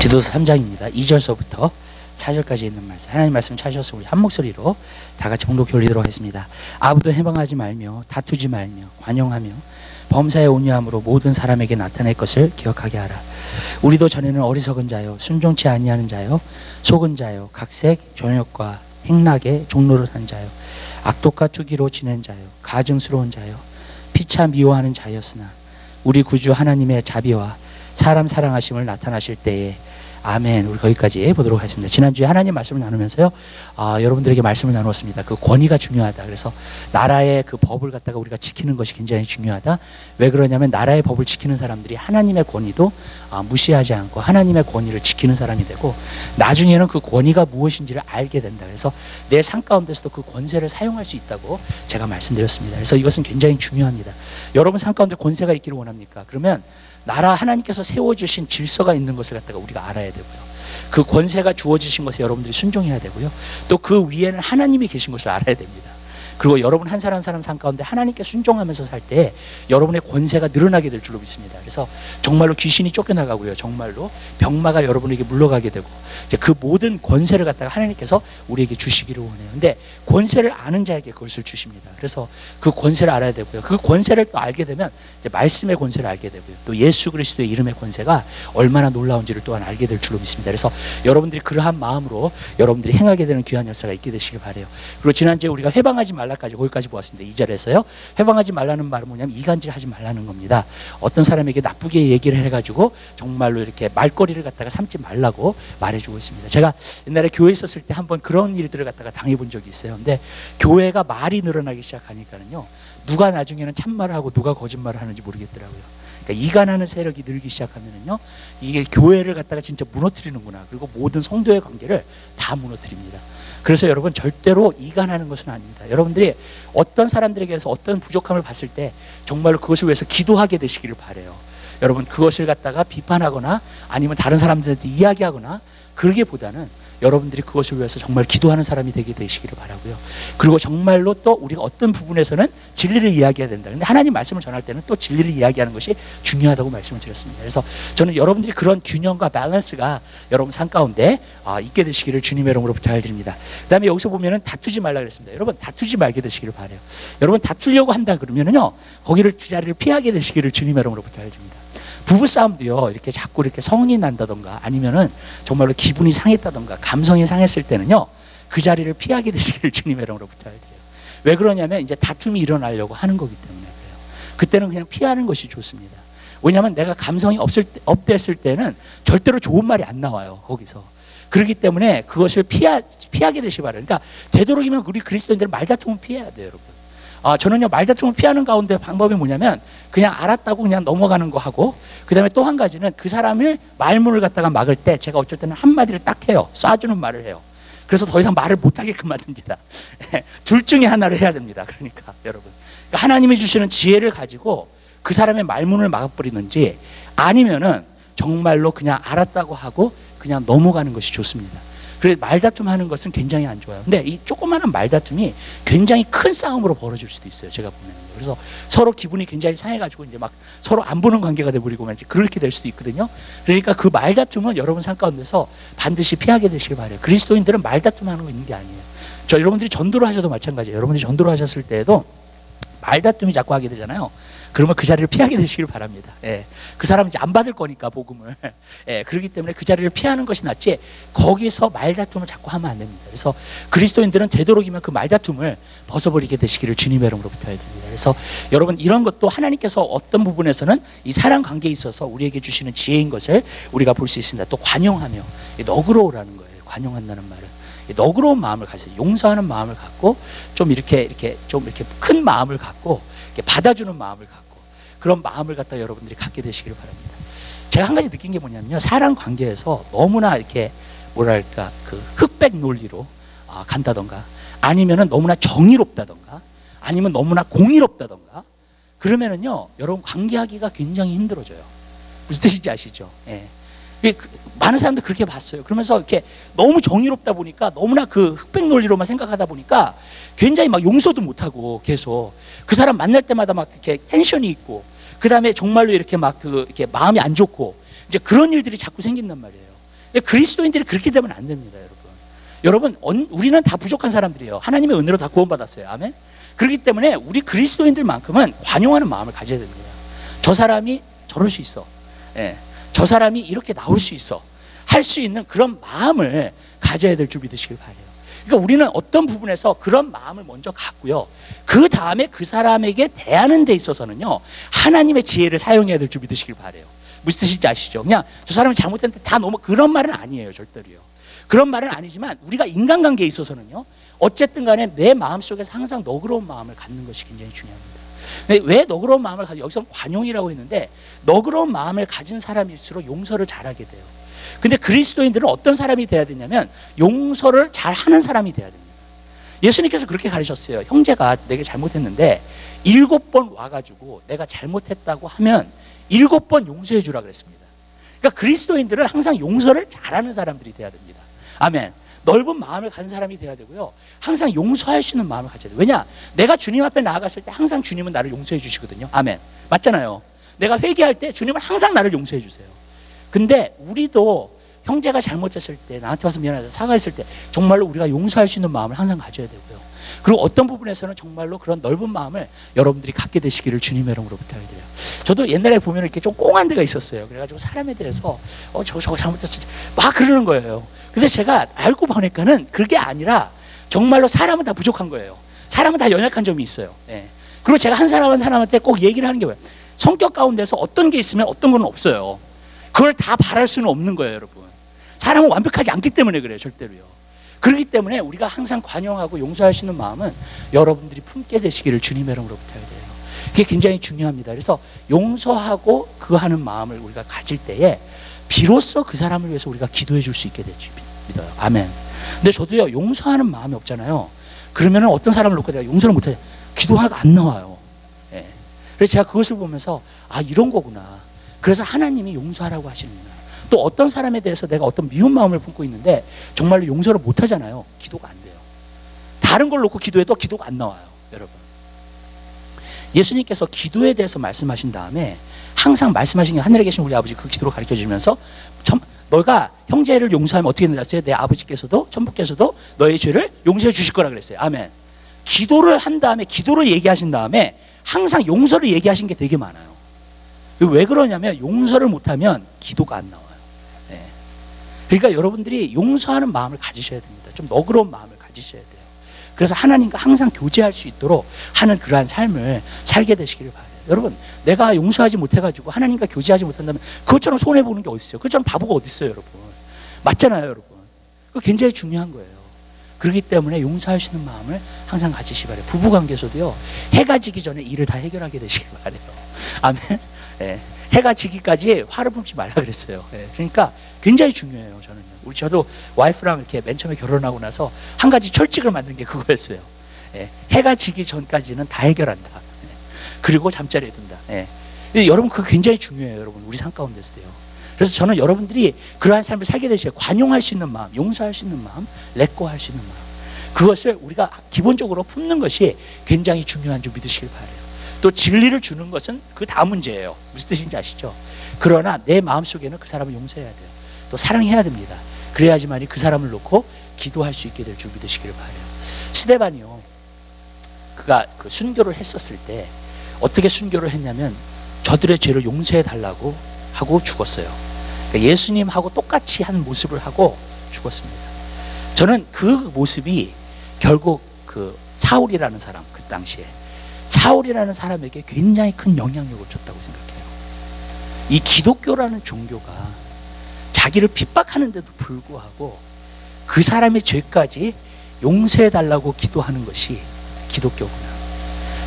디도서 3장입니다. 2절서부터 4절까지 있는 말씀, 하나님 말씀 찾으셔서 우리 한 목소리로 다 같이 봉독해 올리도록 하겠습니다. 아무도 해방하지 말며 다투지 말며 관용하며 범사에 온유함으로 모든 사람에게 나타낼 것을 기억하게 하라. 우리도 전에는 어리석은 자요 순종치 아니하는 자요 속은 자요 각색 jon역과 행락에 종로를 한 자요 악독과 투기로 지낸 자요 가증스러운 자요 피차 미워하는 자였으나 우리 구주 하나님의 자비와 사람 사랑하심을 나타나실 때에 아멘. 우리 거기까지 보도록 하겠습니다. 지난주에 하나님 말씀을 나누면서요, 여러분들에게 말씀을 나누었습니다. 그 권위가 중요하다. 그래서 나라의 그 법을 갖다가 우리가 지키는 것이 굉장히 중요하다. 왜 그러냐면 나라의 법을 지키는 사람들이 하나님의 권위도 무시하지 않고 하나님의 권위를 지키는 사람이 되고 나중에는 그 권위가 무엇인지를 알게 된다. 그래서 내 삶 가운데서도 그 권세를 사용할 수 있다고 제가 말씀드렸습니다. 그래서 이것은 굉장히 중요합니다. 여러분 삶 가운데 권세가 있기를 원합니까? 그러면 나라 하나님께서 세워주신 질서가 있는 것을 갖다가 우리가 알아야 되고요. 그 권세가 주어지신 것에 여러분들이 순종해야 되고요. 또 그 위에는 하나님이 계신 것을 알아야 됩니다. 그리고 여러분 한 사람 삶 가운데 하나님께 순종하면서 살 때 여러분의 권세가 늘어나게 될 줄로 믿습니다. 그래서 정말로 귀신이 쫓겨나가고요. 정말로 병마가 여러분에게 물러가게 되고 이제 그 모든 권세를 갖다가 하나님께서 우리에게 주시기를 원해요. 근데 권세를 아는 자에게 그것을 주십니다. 그래서 그 권세를 알아야 되고요. 그 권세를 또 알게 되면 이제 말씀의 권세를 알게 되고요. 또 예수 그리스도의 이름의 권세가 얼마나 놀라운지를 또한 알게 될 줄로 믿습니다. 그래서 여러분들이 그러한 마음으로 여러분들이 행하게 되는 귀한 역사가 있게 되시길 바라요. 그리고 지난주에 우리가 회방하지 말라까지 거기까지 보았습니다. 2절에서요. 회방하지 말라는 말은 뭐냐면 이간질하지 말라는 겁니다. 어떤 사람에게 나쁘게 얘기를 해가지고 정말로 이렇게 말거리를 갖다가 삼지 말라고 말해주고 있습니다. 제가 옛날에 교회에 있었을 때 한번 그런 일들을 갖다가 당해본 적이 있어요. 근데 교회가 말이 늘어나기 시작하니까는요. 누가 나중에는 참말을 하고 누가 거짓말을 하는지 모르겠더라고요. 그러니까 이간하는 세력이 늘기 시작하면은요. 이게 교회를 갖다가 진짜 무너뜨리는구나. 그리고 모든 성도의 관계를 다 무너뜨립니다. 그래서 여러분 절대로 이간하는 것은 아닙니다. 여러분들이 어떤 사람들에게서 어떤 부족함을 봤을 때 정말로 그것을 위해서 기도하게 되시기를 바라요. 여러분 그것을 갖다가 비판하거나 아니면 다른 사람들한테 이야기하거나 그러기보다는 여러분들이 그것을 위해서 정말 기도하는 사람이 되게 되시기를 바라고요. 그리고 정말로 또 우리가 어떤 부분에서는 진리를 이야기해야 된다. 근데 하나님 말씀을 전할 때는 또 진리를 이야기하는 것이 중요하다고 말씀을 드렸습니다. 그래서 저는 여러분들이 그런 균형과 밸런스가 여러분 삶 가운데 있게 되시기를 주님의 이름으로 부탁드립니다. 그 다음에 여기서 보면은 다투지 말라 그랬습니다. 여러분 다투지 말게 되시기를 바라요. 여러분 다투려고 한다 그러면은요 거기를 그 자리를 피하게 되시기를 주님의 이름으로 부탁드립니다. 부부싸움도요, 이렇게 자꾸 이렇게 성이 난다던가 아니면은 정말로 기분이 상했다던가 감성이 상했을 때는요, 그 자리를 피하게 되시기를 주님의 이름으로 부탁드려요. 왜 그러냐면 이제 다툼이 일어나려고 하는 거기 때문에 그래요. 그때는 그냥 피하는 것이 좋습니다. 왜냐하면 내가 감성이 업됐을 때는 절대로 좋은 말이 안 나와요, 거기서. 그렇기 때문에 그것을 피하게 되시기 바라요. 그러니까 되도록이면 우리 그리스도인들은 말다툼은 피해야 돼요, 여러분. 저는요 말다툼을 피하는 가운데 방법이 뭐냐면 그냥 알았다고 그냥 넘어가는 거 하고 그 다음에 또 한 가지는 그 사람을 말문을 갖다가 막을 때 제가 어쩔 때는 한마디를 딱 해요. 쏴주는 말을 해요. 그래서 더 이상 말을 못하게끔 만듭니다. 둘 중에 하나를 해야 됩니다. 그러니까 여러분 그러니까 하나님이 주시는 지혜를 가지고 그 사람의 말문을 막아버리는지 아니면은 정말로 그냥 알았다고 하고 그냥 넘어가는 것이 좋습니다. 그래서 말다툼 하는 것은 굉장히 안 좋아요. 근데 이 조그마한 말다툼이 굉장히 큰 싸움으로 벌어질 수도 있어요. 제가 보면. 그래서 서로 기분이 굉장히 상해가지고 이제 막 서로 안 보는 관계가 돼버리고 그렇게 될 수도 있거든요. 그러니까 그 말다툼은 여러분 삶 가운데서 반드시 피하게 되시길 바라요. 그리스도인들은 말다툼 하는 거 있는 게 아니에요. 여러분들이 전도를 하셔도 마찬가지예요. 여러분들이 전도를 하셨을 때에도 말다툼이 자꾸 하게 되잖아요. 그러면 그 자리를 피하게 되시길 바랍니다. 예. 그 사람은 이제 안 받을 거니까 복음을. 예. 그렇기 때문에 그 자리를 피하는 것이 낫지 거기서 말다툼을 자꾸 하면 안 됩니다. 그래서 그리스도인들은 되도록이면 그 말다툼을 벗어버리게 되시기를 주님의 이름으로 부탁드립니다. 그래서 여러분 이런 것도 하나님께서 어떤 부분에서는 이 사랑 관계에 있어서 우리에게 주시는 지혜인 것을 우리가 볼 수 있습니다. 또 관용하며 너그러우라는 거예요. 관용한다는 말은. 너그러운 마음을 가지세요. 용서하는 마음을 갖고 좀 이렇게 큰 마음을 갖고 이렇게 받아주는 마음을 갖고 그런 마음을 갖다 여러분들이 갖게 되시기를 바랍니다. 제가 한 가지 느낀 게 뭐냐면요. 사람 관계에서 너무나 이렇게 뭐랄까 그 흑백 논리로 간다던가 아니면은 너무나 정의롭다던가 아니면 너무나 공의롭다던가 그러면은요 여러분 관계하기가 굉장히 힘들어져요. 무슨 뜻인지 아시죠? 예. 많은 사람들 그렇게 봤어요. 그러면서 이렇게 너무 정의롭다 보니까 너무나 그 흑백 논리로만 생각하다 보니까 굉장히 막 용서도 못하고 계속 그 사람 만날 때마다 막 이렇게 텐션이 있고 그 다음에 정말로 이렇게 막 이렇게 마음이 안 좋고 이제 그런 일들이 자꾸 생긴단 말이에요. 그리스도인들이 그렇게 되면 안 됩니다, 여러분. 우리는 다 부족한 사람들이에요. 하나님의 은혜로 다 구원받았어요. 아멘. 그렇기 때문에 우리 그리스도인들만큼은 관용하는 마음을 가져야 됩니다. 저 사람이 저럴 수 있어. 예. 저 사람이 이렇게 나올 수 있어. 할 수 있는 그런 마음을 가져야 될 줄 믿으시길 바라요. 그러니까 우리는 어떤 부분에서 그런 마음을 먼저 갖고요. 그 다음에 그 사람에게 대하는 데 있어서는요, 하나님의 지혜를 사용해야 될 줄 믿으시길 바라요. 무슨 뜻인지 아시죠? 그냥 저 사람이 잘못했는데 다 너무 그런 말은 아니에요, 절대로요. 그런 말은 아니지만 우리가 인간관계에 있어서는요, 어쨌든 간에 내 마음속에서 항상 너그러운 마음을 갖는 것이 굉장히 중요합니다. 왜 너그러운 마음을 가지고, 여기서 관용이라고 했는데 너그러운 마음을 가진 사람일수록 용서를 잘하게 돼요. 근데 그리스도인들은 어떤 사람이 돼야 되냐면 용서를 잘하는 사람이 돼야 됩니다. 예수님께서 그렇게 가르쳤어요. 형제가 내게 잘못했는데 7번 와가지고 내가 잘못했다고 하면 7번 용서해 주라 그랬습니다. 그러니까 그리스도인들은 항상 용서를 잘하는 사람들이 돼야 됩니다. 아멘. 넓은 마음을 가진 사람이 돼야 되고요, 항상 용서할 수 있는 마음을 가져야 돼요. 왜냐? 내가 주님 앞에 나아갔을 때 항상 주님은 나를 용서해 주시거든요. 아멘. 맞잖아요. 내가 회개할 때 주님은 항상 나를 용서해 주세요. 근데 우리도 형제가 잘못했을 때, 나한테 와서 미안하다 사과했을 때 정말로 우리가 용서할 수 있는 마음을 항상 가져야 되고요, 그리고 어떤 부분에서는 정말로 그런 넓은 마음을 여러분들이 갖게 되시기를 주님의 이름으로 부탁드려요. 저도 옛날에 보면 이렇게 좀 꽁한 데가 있었어요. 그래가지고 사람에 대해서 저거 잘못했어 막 그러는 거예요. 근데 제가 알고 보니까는 그게 아니라 정말로 사람은 다 부족한 거예요. 사람은 다 연약한 점이 있어요. 네. 그리고 제가 한 사람한테 꼭 얘기를 하는 게 뭐예요? 성격 가운데서 어떤 게 있으면 어떤 건 없어요. 그걸 다 바랄 수는 없는 거예요, 여러분. 사람은 완벽하지 않기 때문에 그래요, 절대로요. 그렇기 때문에 우리가 항상 관용하고 용서할 수 있는 마음은 여러분들이 품게 되시기를 주님의 이름으로 부탁드려요. 그게 굉장히 중요합니다. 그래서 용서하고 그 하는 마음을 우리가 가질 때에 비로소 그 사람을 위해서 우리가 기도해 줄 수 있게 되죠. 믿어요. 아멘. 근데 저도요, 용서하는 마음이 없잖아요. 그러면은 어떤 사람을 놓고 내가 용서를 못해, 기도하다가 안 나와요. 예. 그래서 제가 그것을 보면서 이런 거구나. 그래서 하나님이 용서하라고 하십니다. 또 어떤 사람에 대해서 내가 어떤 미운 마음을 품고 있는데 정말로 용서를 못 하잖아요. 기도가 안 돼요. 다른 걸 놓고 기도해도 기도가 안 나와요, 여러분. 예수님께서 기도에 대해서 말씀하신 다음에 항상 말씀하신 게, 하늘에 계신 우리 아버지 그 기도로 가르쳐 주면서 너가 형제를 용서하면 어떻게 된다어요? 내 아버지께서도 천부께서도 너의 죄를 용서해 주실 거라 그랬어요. 아멘. 기도를 한 다음에, 기도를 얘기하신 다음에 항상 용서를 얘기하신 게 되게 많아요. 왜 그러냐면 용서를 못하면 기도가 안 나와요. 네. 그러니까 여러분들이 용서하는 마음을 가지셔야 됩니다. 좀 너그러운 마음을 가지셔야 돼요. 그래서 하나님과 항상 교제할 수 있도록 하는 그러한 삶을 살게 되시기를 바라요. 여러분, 내가 용서하지 못해가지고 하나님과 교제하지 못한다면 그것처럼 손해보는 게 어디 있어요? 그것처럼 바보가 어디 있어요, 여러분? 맞잖아요, 여러분. 그거 굉장히 중요한 거예요. 그렇기 때문에 용서할 수 있는 마음을 항상 가지시기 바라요. 부부관계에서도요, 해가 지기 전에 일을 다 해결하게 되시길 바라요. 아멘. 네. 해가 지기까지 화를 품지 말라 그랬어요. 네. 그러니까 굉장히 중요해요, 저는요. 저도 와이프랑 이렇게 맨 처음에 결혼하고 나서 한 가지 철칙을 만든 게 그거였어요. 네. 해가 지기 전까지는 다 해결한다. 네. 그리고 잠자리에 든다. 네. 여러분, 그거 굉장히 중요해요, 여러분. 우리 삶 가운데서도요. 그래서 저는 여러분들이 그러한 삶을 살게 되셔야 관용할 수 있는 마음, 용서할 수 있는 마음, 레꼬할 수 있는 마음, 그것을 우리가 기본적으로 품는 것이 굉장히 중요한 줄 믿으시길 바라요. 또 진리를 주는 것은 그 다음 문제예요. 무슨 뜻인지 아시죠? 그러나 내 마음속에는 그 사람을 용서해야 돼요. 또 사랑해야 됩니다. 그래야지만이 그 사람을 놓고 기도할 수 있게 될 줄 믿으시기를 바라요. 스데반이요, 그가 그 순교를 했었을 때 어떻게 순교를 했냐면 저들의 죄를 용서해 달라고 하고 죽었어요. 그러니까 예수님하고 똑같이 한 모습을 하고 죽었습니다. 저는 그 모습이 결국 그 사울이라는 사람, 그 당시에 사울이라는 사람에게 굉장히 큰 영향력을 줬다고 생각해요. 이 기독교라는 종교가 자기를 핍박하는데도 불구하고 그 사람의 죄까지 용서해 달라고 기도하는 것이 기독교구나.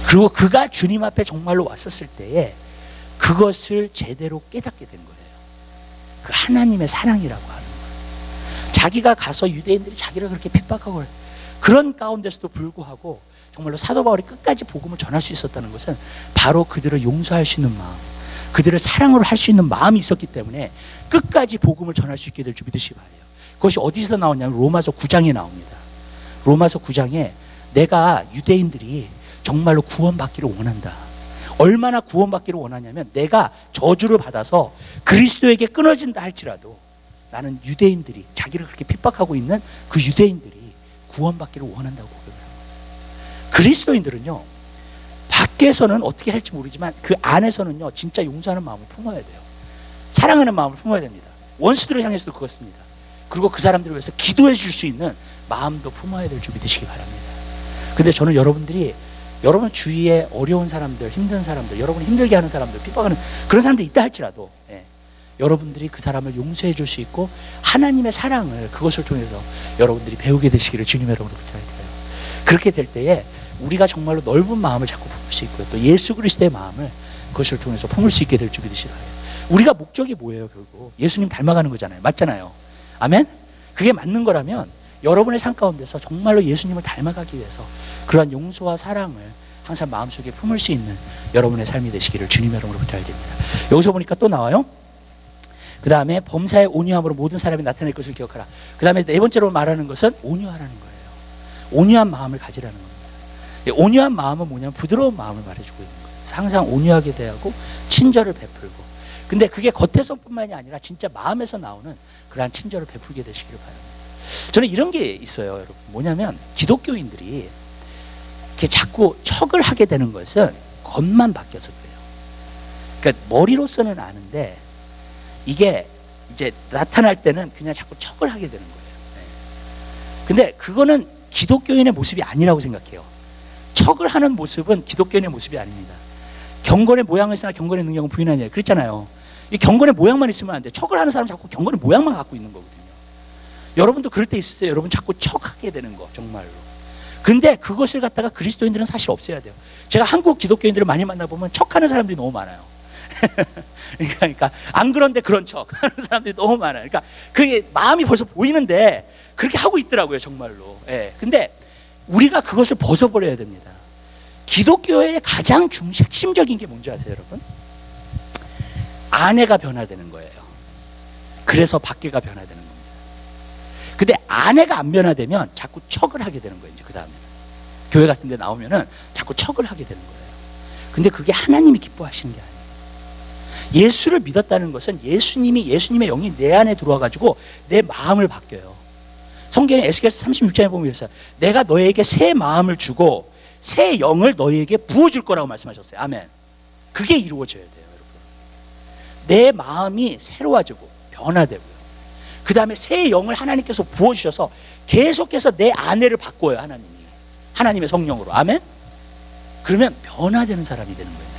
그리고 그가 주님 앞에 정말로 왔었을 때에 그것을 제대로 깨닫게 된 거예요. 그 하나님의 사랑이라고 하는 거예요. 자기가 가서 유대인들이 자기를 그렇게 핍박하고 그런 가운데서도 불구하고 정말로 사도 바울이 끝까지 복음을 전할 수 있었다는 것은 바로 그들을 용서할 수 있는 마음, 그들을 사랑으로 할 수 있는 마음이 있었기 때문에 끝까지 복음을 전할 수 있게 될 줄 믿으시기 바라요. 그것이 어디서 나오냐면 로마서 9장에 나옵니다. 로마서 9장에 내가 유대인들이 정말로 구원받기를 원한다. 얼마나 구원받기를 원하냐면 내가 저주를 받아서 그리스도에게 끊어진다 할지라도 나는 유대인들이, 자기를 그렇게 핍박하고 있는 그 유대인들이 구원받기를 원한다고 고백을 합니다. 그리스도인들은요, 밖에서는 어떻게 할지 모르지만 그 안에서는요, 진짜 용서하는 마음을 품어야 돼요. 사랑하는 마음을 품어야 됩니다. 원수들을 향해서도 그렇습니다. 그리고 그 사람들을 위해서 기도해 줄 수 있는 마음도 품어야 될 줄 믿으시기 바랍니다. 근데 저는 여러분들이 여러분 주위에 어려운 사람들, 힘든 사람들, 여러분 힘들게 하는 사람들, 핍박하는 그런 사람들 있다 할지라도, 여러분들이 그 사람을 용서해 줄 수 있고 하나님의 사랑을 그것을 통해서 여러분들이 배우게 되시기를 주님의 이름으로 부탁드려요. 그렇게 될 때에 우리가 정말로 넓은 마음을 자꾸 품을 수 있고요, 또 예수 그리스도의 마음을 그것을 통해서 품을 수 있게 될 줄 믿으시기 바라요. 우리가 목적이 뭐예요? 결국 예수님 닮아가는 거잖아요. 맞잖아요. 아멘? 그게 맞는 거라면 여러분의 삶 가운데서 정말로 예수님을 닮아가기 위해서 그러한 용서와 사랑을 항상 마음속에 품을 수 있는 여러분의 삶이 되시기를 주님의 이름으로 부탁드립니다. 여기서 보니까 또 나와요. 그 다음에 범사의 온유함으로 모든 사람이 나타낼 것을 기억하라. 그 다음에 네 번째로 말하는 것은 온유하라는 거예요. 온유한 마음을 가지라는 겁니다. 온유한 마음은 뭐냐면 부드러운 마음을 말해주고 있는 거예요. 항상 온유하게 대하고 친절을 베풀고, 근데 그게 겉에서뿐만이 아니라 진짜 마음에서 나오는 그러한 친절을 베풀게 되시기를 바랍니다. 저는 이런 게 있어요, 여러분. 뭐냐면 기독교인들이 이렇게 자꾸 척을 하게 되는 것은 겉만 바뀌어서 그래요. 그러니까 머리로서는 아는데 이게 이제 나타날 때는 그냥 자꾸 척을 하게 되는 거예요. 근데 그거는 기독교인의 모습이 아니라고 생각해요. 척을 하는 모습은 기독교인의 모습이 아닙니다. 경건의 모양을 쓰나 경건의 능력은 부인하냐 그랬잖아요. 이 경건의 모양만 있으면 안 돼. 척을 하는 사람은 자꾸 경건의 모양만 갖고 있는 거거든요. 여러분도 그럴 때 있으세요? 여러분 자꾸 척하게 되는 거, 정말로. 근데 그것을 갖다가 그리스도인들은 사실 없애야 돼요. 제가 한국 기독교인들을 많이 만나보면 척하는 사람들이 너무 많아요. 그러니까 안 그런데 그런 척 하는 사람들이 너무 많아요. 그러니까 그게 마음이 벌써 보이는데 그렇게 하고 있더라고요, 정말로. 근데 우리가 그것을 벗어버려야 됩니다. 기독교의 가장 핵심적인 게 뭔지 아세요, 여러분? 안에가 변화되는 거예요. 그래서 밖에가 변화되는 겁니다. 근데 안에가 안 변화되면 자꾸 척을 하게 되는 거예요. 이제 그 다음에 교회 같은 데 나오면은 자꾸 척을 하게 되는 거예요. 근데 그게 하나님이 기뻐하시는 게 아니에요. 예수를 믿었다는 것은 예수님의 영이 내 안에 들어와가지고 내 마음을 바뀌어요. 성경에 에스겔서 36장에 보면 이랬어요. 내가 너에게 새 마음을 주고 새 영을 너에게 부어줄 거라고 말씀하셨어요. 아멘. 그게 이루어져야 돼요, 여러분. 내 마음이 새로워지고 변화되고요. 그 다음에 새 영을 하나님께서 부어주셔서 계속해서 내 안에를 바꿔요, 하나님이. 하나님의 성령으로. 아멘. 그러면 변화되는 사람이 되는 거예요.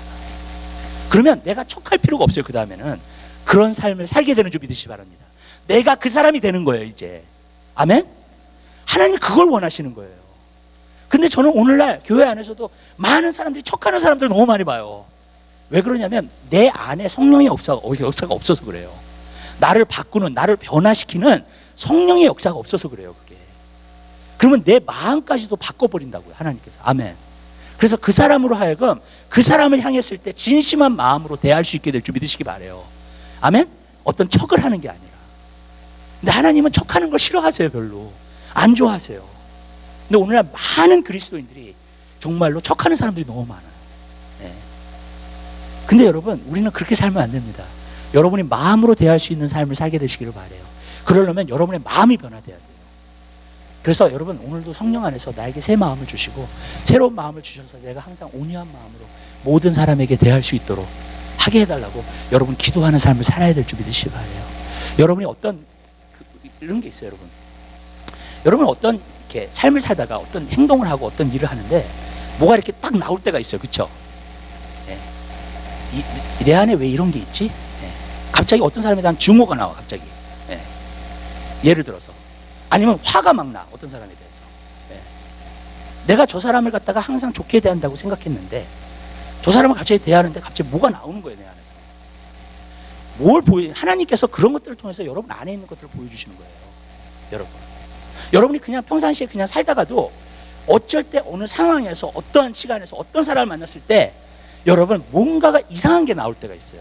그러면 내가 척할 필요가 없어요. 그 다음에는 그런 삶을 살게 되는 줄 믿으시기 바랍니다. 내가 그 사람이 되는 거예요, 이제. 아멘. 하나님이 그걸 원하시는 거예요. 근데 저는 오늘날 교회 안에서도 많은 사람들이 척하는 사람들을 너무 많이 봐요. 왜 그러냐면 내 안에 성령의 역사가 없어서 그래요. 나를 바꾸는, 나를 변화시키는 성령의 역사가 없어서 그래요, 그게. 그러면 내 마음까지도 바꿔버린다고요, 하나님께서. 아멘. 그래서 그 사람으로 하여금 그 사람을 향했을 때 진심한 마음으로 대할 수 있게 될 줄 믿으시기 바라요. 아멘? 어떤 척을 하는 게 아니라. 근데 하나님은 척하는 걸 싫어하세요, 별로. 안 좋아하세요. 근데 오늘날 많은 그리스도인들이 정말로 척하는 사람들이 너무 많아요. 근데 여러분, 우리는 그렇게 살면 안 됩니다. 여러분이 마음으로 대할 수 있는 삶을 살게 되시기를 바라요. 그러려면 여러분의 마음이 변화돼야 돼요. 그래서 여러분, 오늘도 성령 안에서 나에게 새 마음을 주시고 새로운 마음을 주셔서 내가 항상 온유한 마음으로 모든 사람에게 대할 수 있도록 하게 해달라고 여러분 기도하는 삶을 살아야 될 줄 믿으시기 바라요. 여러분이 어떤 이런 게 있어요, 여러분. 여러분 어떤 이렇게 삶을 살다가 어떤 행동을 하고 어떤 일을 하는데 뭐가 이렇게 딱 나올 때가 있어요, 그렇죠? 내 안에 왜 이런 게 있지? 갑자기 어떤 사람에 대한 증오가 나와, 갑자기. 예를 들어서. 아니면 화가 막 나, 어떤 사람에 대해서. 내가 저 사람을 갖다가 항상 좋게 대한다고 생각했는데 저 사람을 갑자기 대하는데 갑자기 뭐가 나오는 거예요, 내 안에서. 하나님께서 그런 것들을 통해서 여러분 안에 있는 것들을 보여주시는 거예요, 여러분. 여러분이 그냥 평상시에 그냥 살다가도 어쩔 때 어느 상황에서 어떠한 시간에서 어떤 사람을 만났을 때 여러분 뭔가가 이상한 게 나올 때가 있어요.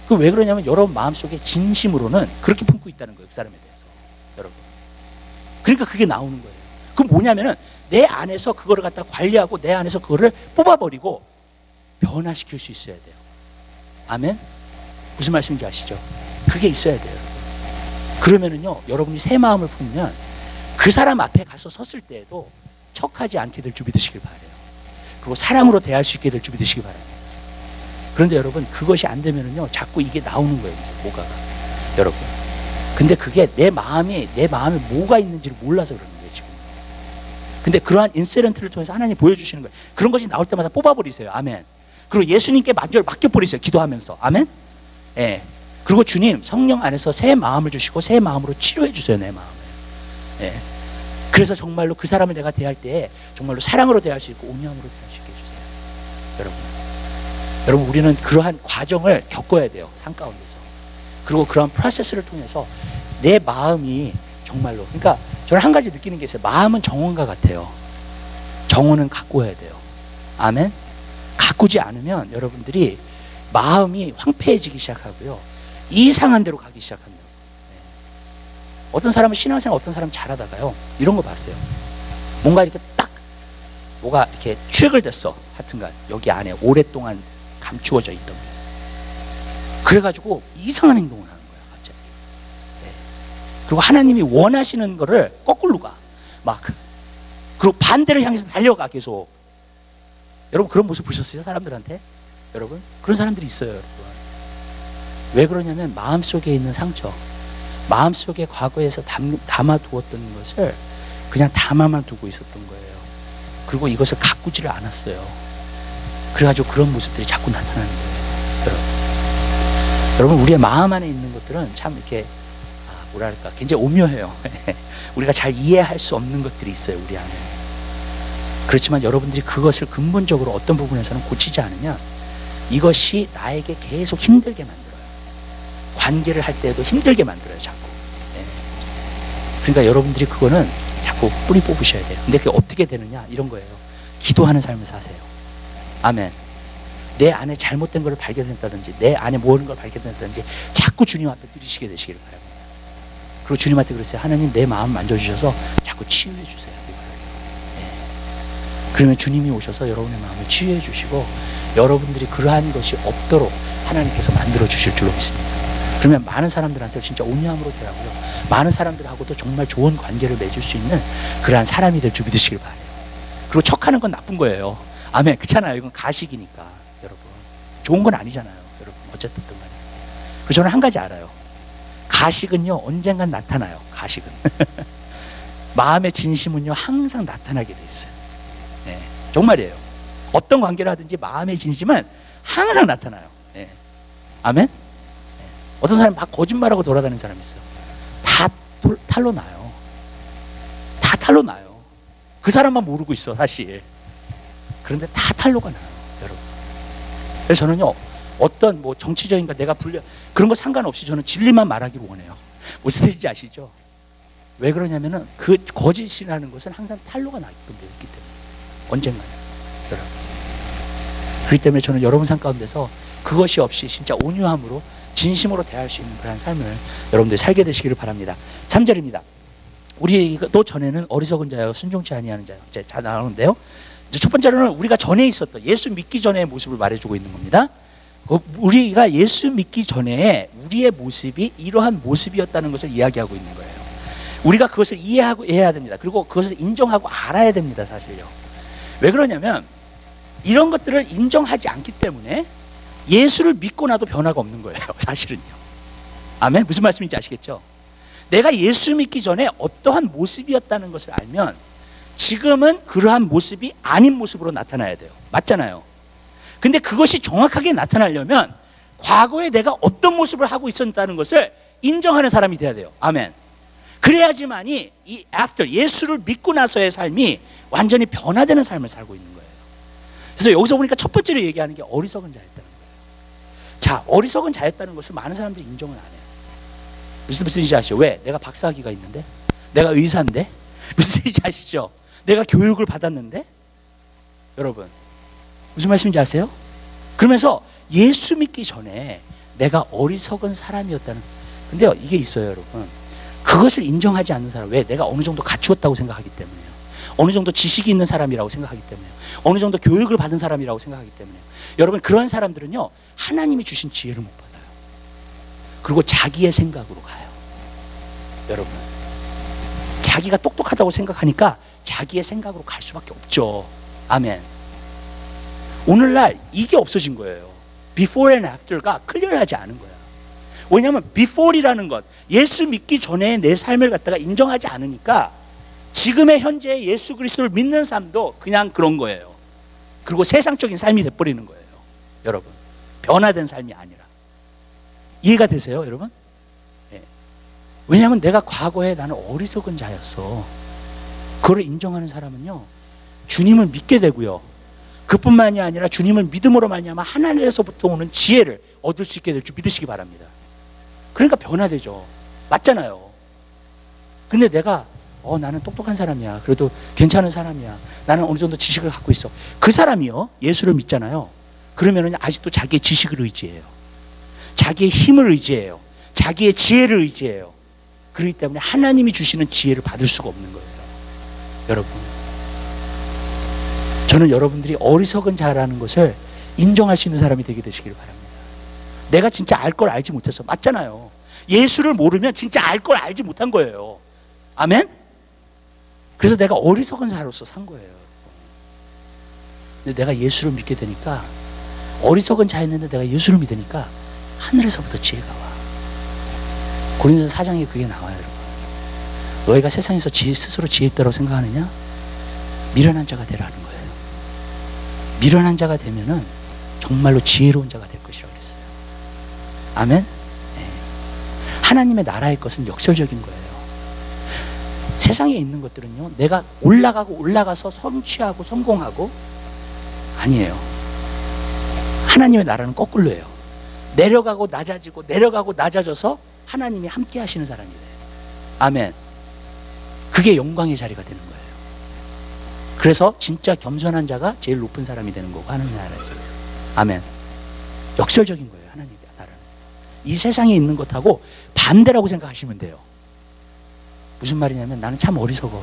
그 왜 그러냐면 여러분 마음속에 진심으로는 그렇게 품고 있다는 거예요, 그 사람에 대해서. 여러분. 그러니까 그게 나오는 거예요. 그건 뭐냐면은 내 안에서 그거를 갖다 관리하고 내 안에서 그거를 뽑아버리고 변화시킬 수 있어야 돼요. 아멘? 무슨 말씀인지 아시죠? 그게 있어야 돼요. 그러면은요, 여러분이 새 마음을 품으면 그 사람 앞에 가서 섰을 때에도 척하지 않게 될 준비 되시길 바라요. 그리고 사랑으로 대할 수 있게 될 준비 되시길 바라요. 그런데 여러분, 그것이 안 되면은요, 자꾸 이게 나오는 거예요, 이제 뭐가가. 여러분. 근데 그게 내 마음에 뭐가 있는지를 몰라서 그러는 거예요, 지금. 근데 그러한 인시던트를 통해서 하나님 보여주시는 거예요. 그런 것이 나올 때마다 뽑아버리세요. 아멘. 그리고 예수님께 맡겨버리세요, 기도하면서. 아멘. 예. 그리고 주님, 성령 안에서 새 마음을 주시고 새 마음으로 치료해 주세요, 내 마음을. 예. 그래서 정말로 그 사람을 내가 대할 때 정말로 사랑으로 대할 수 있고 온유함으로 대할 수 있게 해주세요. 여러분, 우리는 그러한 과정을 겪어야 돼요, 삶 가운데서. 그리고 그런 프로세스를 통해서 내 마음이 정말로, 그러니까 저는 한 가지 느끼는 게 있어요. 마음은 정원과 같아요. 정원은 가꾸어야 돼요. 아멘. 가꾸지 않으면 여러분들이 마음이 황폐해지기 시작하고요, 이상한 데로 가기 시작합니다. 어떤 사람은 신앙생활, 어떤 사람은 잘하다가요, 이런 거 봤어요. 뭔가 이렇게 딱 뭐가 이렇게 트릭을 됐어, 하여튼간 여기 안에 오랫동안 감추어져 있던 게. 그래가지고 이상한 행동을 하는 거예요, 갑자기. 네. 그리고 하나님이 원하시는 거를 거꾸로 가, 막. 그리고 반대를 향해서 달려가, 계속. 여러분, 그런 모습 보셨어요, 사람들한테? 여러분, 그런 사람들이 있어요, 여러분. 왜 그러냐면 마음속에 있는 상처, 마음속에 과거에서 담아두었던 것을 그냥 담아만 두고 있었던 거예요. 그리고 이것을 가꾸지를 않았어요. 그래가지고 그런 모습들이 자꾸 나타나는 거예요. 여러분, 우리의 마음 안에 있는 것들은 참 이렇게 뭐랄까, 굉장히 오묘해요. 우리가 잘 이해할 수 없는 것들이 있어요, 우리 안에. 그렇지만 여러분들이 그것을 근본적으로 어떤 부분에서는 고치지 않으면 이것이 나에게 계속 힘들게 만들어요. 관계를 할 때에도 힘들게 만들어요, 자꾸. 네. 그러니까 여러분들이 그거는 자꾸 뿌리 뽑으셔야 돼요. 근데 그게 어떻게 되느냐, 이런 거예요. 기도하는 삶을 사세요. 아멘. 내 안에 잘못된 걸 발견했다든지, 내 안에 모르는 걸 발견했다든지 자꾸 주님 앞에 드리시게 되시기를 바랍니다. 그리고 주님한테 그러세요. 하나님, 내 마음 만져주셔서 자꾸 치유해 주세요. 네. 그러면 주님이 오셔서 여러분의 마음을 치유해 주시고 여러분들이 그러한 것이 없도록 하나님께서 만들어 주실 줄로 믿습니다. 그러면 많은 사람들한테 진짜 온유함으로 대하고요, 많은 사람들하고도 정말 좋은 관계를 맺을 수 있는 그러한 사람이 될 준비 되시길 바라요. 그리고 척하는 건 나쁜 거예요. 아멘. 그렇잖아요. 이건 가식이니까. 여러분, 좋은 건 아니잖아요, 여러분. 어쨌든 간에. 그리고 저는 한 가지 알아요. 가식은요, 언젠간 나타나요. 가식은. 마음의 진심은요, 항상 나타나게 돼 있어요. 네, 정말이에요. 어떤 관계를 하든지 마음의 진심은 항상 나타나요. 네. 아멘. 어떤 사람이 막 거짓말하고 돌아다니는 사람이 있어요. 다 탈로 나요. 다 탈로 나요. 그 사람만 모르고 있어, 사실. 그런데 다 탈로가 나요, 여러분. 그래서 저는요, 어떤 뭐 정치적인가 내가 그런 거 상관없이 저는 진리만 말하기를 원해요. 무슨 뜻인지 아시죠? 왜 그러냐면은 그 거짓이라는 것은 항상 탈로가 나게끔 되어 있기 때문에. 언젠가는. 여러분. 그렇기 때문에 저는 여러분 삶 가운데서 그것이 없이 진짜 온유함으로 진심으로 대할 수 있는 그런 삶을 여러분들이 살게 되시기를 바랍니다. 3절입니다. 우리도 전에는 어리석은 자여 순종치 아니하는 자여. 자, 나오는데요. 첫 번째로는 우리가 전에 있었던, 예수 믿기 전의 모습을 말해주고 있는 겁니다. 우리가 예수 믿기 전에 우리의 모습이 이러한 모습이었다는 것을 이야기하고 있는 거예요. 우리가 그것을 이해해야 됩니다. 그리고 그것을 인정하고 알아야 됩니다, 사실요. 왜 그러냐면 이런 것들을 인정하지 않기 때문에 예수를 믿고 나도 변화가 없는 거예요, 사실은요. 아멘. 무슨 말씀인지 아시겠죠? 내가 예수 믿기 전에 어떠한 모습이었다는 것을 알면 지금은 그러한 모습이 아닌 모습으로 나타나야 돼요. 맞잖아요. 근데 그것이 정확하게 나타나려면 과거에 내가 어떤 모습을 하고 있었다는 것을 인정하는 사람이 돼야 돼요. 아멘. 그래야지만이 이 after, 예수를 믿고 나서의 삶이 완전히 변화되는 삶을 살고 있는 거예요. 그래서 여기서 보니까 첫 번째로 얘기하는 게 어리석은 자였다는 거예요. 자, 어리석은 자였다는 것을 많은 사람들이 인정을 안 해요. 무슨 뜻인지 아시죠? 왜? 내가 박사학위가 있는데? 내가 의사인데? 무슨 뜻인지 아시죠? 내가 교육을 받았는데? 여러분, 무슨 말씀인지 아세요? 그러면서 예수 믿기 전에 내가 어리석은 사람이었다는. 근데요, 이게 있어요, 여러분. 그것을 인정하지 않는 사람. 왜? 내가 어느 정도 갖추었다고 생각하기 때문에요. 어느 정도 지식이 있는 사람이라고 생각하기 때문에요. 어느 정도 교육을 받은 사람이라고 생각하기 때문에요. 여러분, 그런 사람들은요, 하나님이 주신 지혜를 못 받아요. 그리고 자기의 생각으로 가요. 여러분. 자기가 똑똑하다고 생각하니까 자기의 생각으로 갈 수밖에 없죠. 아멘. 오늘날 이게 없어진 거예요. Before and after가 클리어하지 않은 거야. 왜냐하면 before이라는 것, 예수 믿기 전에 내 삶을 갖다가 인정하지 않으니까 지금의 현재 예수 그리스도를 믿는 삶도 그냥 그런 거예요. 그리고 세상적인 삶이 돼버리는 거예요. 여러분, 변화된 삶이 아니라. 이해가 되세요, 여러분? 네. 왜냐하면 내가 과거에 나는 어리석은 자였어. 그걸 인정하는 사람은요, 주님을 믿게 되고요, 그뿐만이 아니라 주님을 믿음으로 말미암아 하나님에서부터 오는 지혜를 얻을 수 있게 될 줄 믿으시기 바랍니다. 그러니까 변화되죠. 맞잖아요. 근데 내가 나는 똑똑한 사람이야, 그래도 괜찮은 사람이야, 나는 어느 정도 지식을 갖고 있어, 그 사람이요 예수를 믿잖아요. 그러면은 아직도 자기의 지식을 의지해요. 자기의 힘을 의지해요. 자기의 지혜를 의지해요. 그렇기 때문에 하나님이 주시는 지혜를 받을 수가 없는 거예요. 여러분, 저는 여러분들이 어리석은 자라는 것을 인정할 수 있는 사람이 되게 되시길 바랍니다. 내가 진짜 알 걸 알지 못했어. 맞잖아요. 예수를 모르면 진짜 알 걸 알지 못한 거예요. 아멘? 그래서 내가 어리석은 자로서 산 거예요. 근데 내가 예수를 믿게 되니까, 어리석은 자였는데 내가 예수를 믿으니까 하늘에서부터 지혜가 와. 고린도서 4장에 그게 나와요, 여러분. 너희가 세상에서 스스로 지혜 있다고 생각하느냐? 미련한 자가 되라는 거예요. 미련한 자가 되면은 정말로 지혜로운 자가 될 것이라고 했어요. 아멘? 네. 하나님의 나라의 것은 역설적인 거예요. 세상에 있는 것들은요, 내가 올라가서 성취하고 성공하고, 아니에요. 하나님의 나라는 거꾸로예요. 내려가고 낮아져서 하나님이 함께 하시는 사람이 돼요. 아멘. 그게 영광의 자리가 되는 거예요. 그래서 진짜 겸손한 자가 제일 높은 사람이 되는 거고, 하나님의 나라에서. 아멘. 역설적인 거예요, 하나님의 나라는. 이 세상에 있는 것하고 반대라고 생각하시면 돼요. 무슨 말이냐면, 나는 참 어리석어.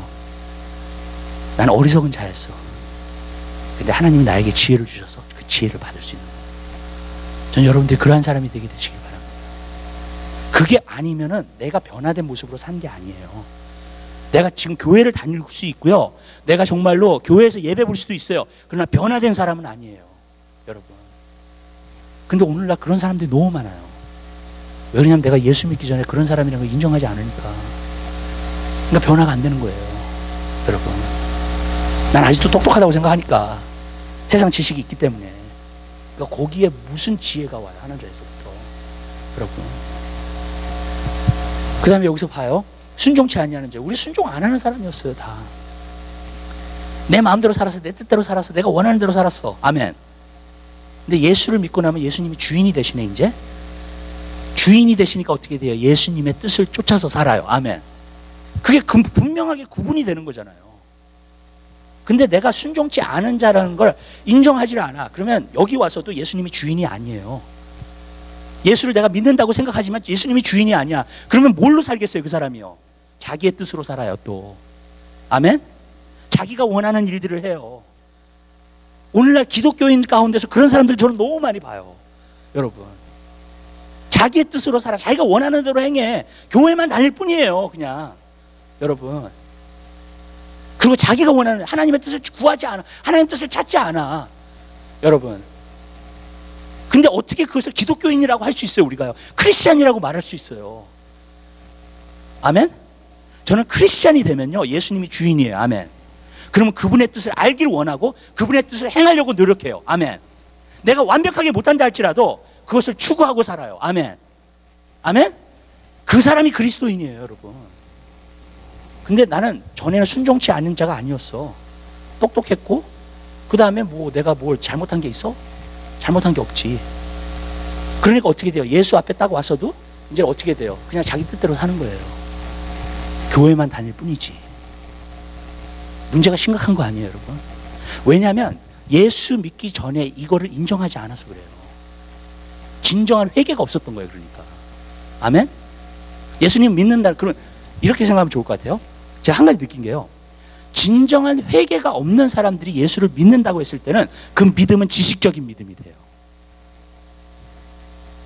나는 어리석은 자였어. 근데 하나님이 나에게 지혜를 주셔서 그 지혜를 받을 수 있는 거예요. 전 여러분들이 그러한 사람이 되게 되시길 바랍니다. 그게 아니면은 내가 변화된 모습으로 산 게 아니에요. 내가 지금 교회를 다닐 수 있고요, 내가 정말로 교회에서 예배 볼 수도 있어요. 그러나 변화된 사람은 아니에요, 여러분. 근데 오늘날 그런 사람들이 너무 많아요. 왜냐하면 내가 예수 믿기 전에 그런 사람이라는 걸 인정하지 않으니까. 그러니까 변화가 안 되는 거예요, 여러분. 난 아직도 똑똑하다고 생각하니까, 세상 지식이 있기 때문에. 그러니까 거기에 무슨 지혜가 와요, 하나님에서부터. 여러분, 그 다음에 여기서 봐요. 순종치 아니하는 자. 우리 순종 안 하는 사람이었어요, 다. 내 마음대로 살았어, 내 뜻대로 살았어, 내가 원하는 대로 살았어. 아멘. 근데 예수를 믿고 나면 예수님이 주인이 되시네. 이제 주인이 되시니까 어떻게 돼요? 예수님의 뜻을 쫓아서 살아요. 아멘. 그게 분명하게 구분이 되는 거잖아요. 근데 내가 순종치 않은 자라는 걸 인정하지 않아. 그러면 여기 와서도 예수님이 주인이 아니에요. 예수를 내가 믿는다고 생각하지만 예수님이 주인이 아니야. 그러면 뭘로 살겠어요, 그 사람이요? 자기의 뜻으로 살아요, 또. 아멘? 자기가 원하는 일들을 해요. 오늘날 기독교인 가운데서 그런 사람들 저는 너무 많이 봐요, 여러분. 자기의 뜻으로 살아. 자기가 원하는 대로 행해. 교회만 다닐 뿐이에요, 그냥. 여러분. 그리고 자기가 원하는 하나님의 뜻을 구하지 않아. 하나님의 뜻을 찾지 않아, 여러분. 근데 어떻게 그것을 기독교인이라고 할 수 있어요, 우리가요? 크리스찬이라고 말할 수 있어요. 아멘? 저는 크리스찬이 되면요, 예수님이 주인이에요. 아멘. 그러면 그분의 뜻을 알기를 원하고 그분의 뜻을 행하려고 노력해요. 아멘. 내가 완벽하게 못한다 할지라도 그것을 추구하고 살아요. 아멘. 아멘? 그 사람이 그리스도인이에요, 여러분. 근데 나는 전에는 순종치 않는 자가 아니었어. 똑똑했고, 그 다음에 뭐 내가 뭘 잘못한 게 있어? 잘못한 게 없지. 그러니까 어떻게 돼요? 예수 앞에 딱 와서도 이제 어떻게 돼요? 그냥 자기 뜻대로 사는 거예요. 교회만 다닐 뿐이지. 문제가 심각한 거 아니에요, 여러분. 왜냐하면 예수 믿기 전에 이거를 인정하지 않아서 그래요. 진정한 회개가 없었던 거예요, 그러니까. 아멘? 예수님 믿는다, 그러면 이렇게 생각하면 좋을 것 같아요. 제가 한 가지 느낀 게요, 진정한 회개가 없는 사람들이 예수를 믿는다고 했을 때는 그 믿음은 지식적인 믿음이 돼요.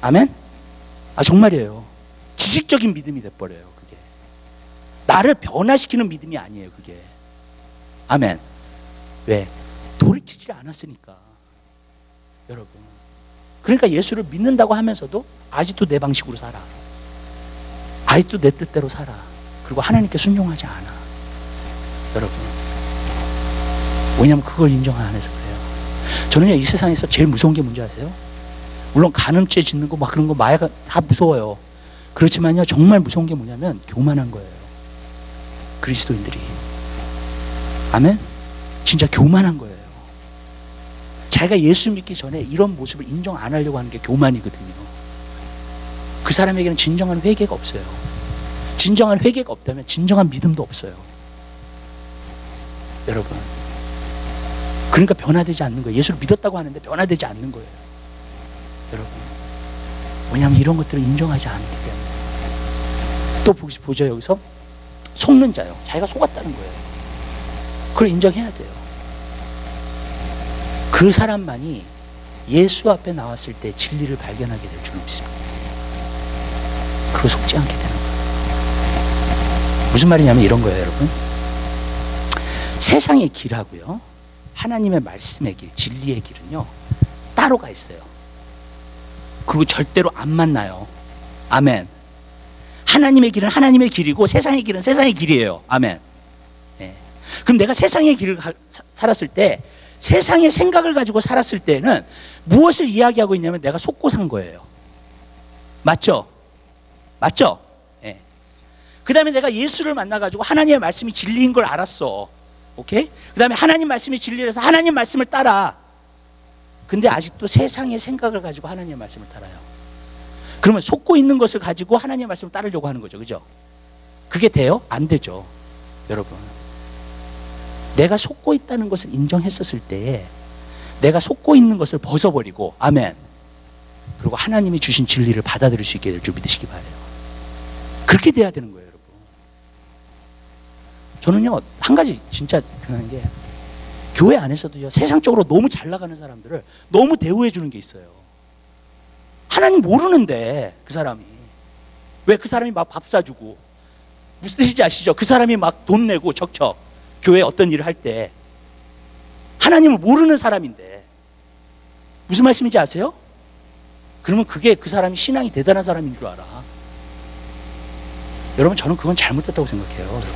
아멘? 아, 정말이에요. 지식적인 믿음이 돼버려요, 그게. 나를 변화시키는 믿음이 아니에요, 그게. 아멘. 왜? 돌이키지 않았으니까. 여러분. 그러니까 예수를 믿는다고 하면서도 아직도 내 방식으로 살아. 아직도 내 뜻대로 살아. 그리고 하나님께 순종하지 않아. 여러분. 왜냐하면 그걸 인정 안 해서 그래요. 저는요, 이 세상에서 제일 무서운 게 뭔지 아세요? 물론 간음죄 짓는 거 막 그런 거 마약 다 무서워요. 그렇지만요, 정말 무서운 게 뭐냐면 교만한 거예요. 그리스도인들이. 아멘? 진짜 교만한 거예요. 자기가 예수 믿기 전에 이런 모습을 인정 안 하려고 하는 게 교만이거든요. 그 사람에게는 진정한 회개가 없어요. 진정한 회개가 없다면 진정한 믿음도 없어요. 여러분. 그러니까 변화되지 않는 거예요. 예수를 믿었다고 하는데 변화되지 않는 거예요. 여러분. 왜냐하면 이런 것들을 인정하지 않기 때문에. 또 보죠, 여기서. 속는 자요. 자기가 속았다는 거예요. 그걸 인정해야 돼요. 그 사람만이 예수 앞에 나왔을 때 진리를 발견하게 될 줄 믿습니다. 그리고 속지 않게 되는 거예요. 무슨 말이냐면 이런 거예요, 여러분. 세상의 길하고요, 하나님의 말씀의 길, 진리의 길은요, 따로가 있어요. 그리고 절대로 안 만나요. 아멘. 하나님의 길은 하나님의 길이고 세상의 길은 세상의 길이에요. 아멘. 네. 그럼 내가 세상의 길을 살았을 때, 세상의 생각을 가지고 살았을 때는 무엇을 이야기하고 있냐면 내가 속고 산 거예요. 맞죠? 맞죠? 네. 그 다음에 내가 예수를 만나가지고 하나님의 말씀이 진리인 걸 알았어. 오케이? 그 다음에 하나님 말씀이 진리라서 하나님 말씀을 따라. 근데 아직도 세상의 생각을 가지고 하나님의 말씀을 따라요. 그러면 속고 있는 것을 가지고 하나님의 말씀을 따르려고 하는 거죠. 그죠? 그게 돼요? 안 되죠. 여러분. 내가 속고 있다는 것을 인정했었을 때에 내가 속고 있는 것을 벗어버리고, 아멘. 그리고 하나님이 주신 진리를 받아들일 수 있게 될 줄 믿으시기 바라요. 그렇게 돼야 되는 거예요, 여러분. 저는요, 한 가지 진짜 그런 게, 교회 안에서도요, 세상적으로 너무 잘 나가는 사람들을 너무 대우해 주는 게 있어요. 하나님 모르는데, 그 사람이. 왜 그 사람이 막 밥 사주고, 무슨 뜻인지 아시죠? 그 사람이 막 돈 내고 척척 교회 어떤 일을 할 때 하나님을 모르는 사람인데 무슨 말씀인지 아세요? 그러면 그게 그 사람이 신앙이 대단한 사람인 줄 알아. 여러분, 저는 그건 잘못됐다고 생각해요. 여러분.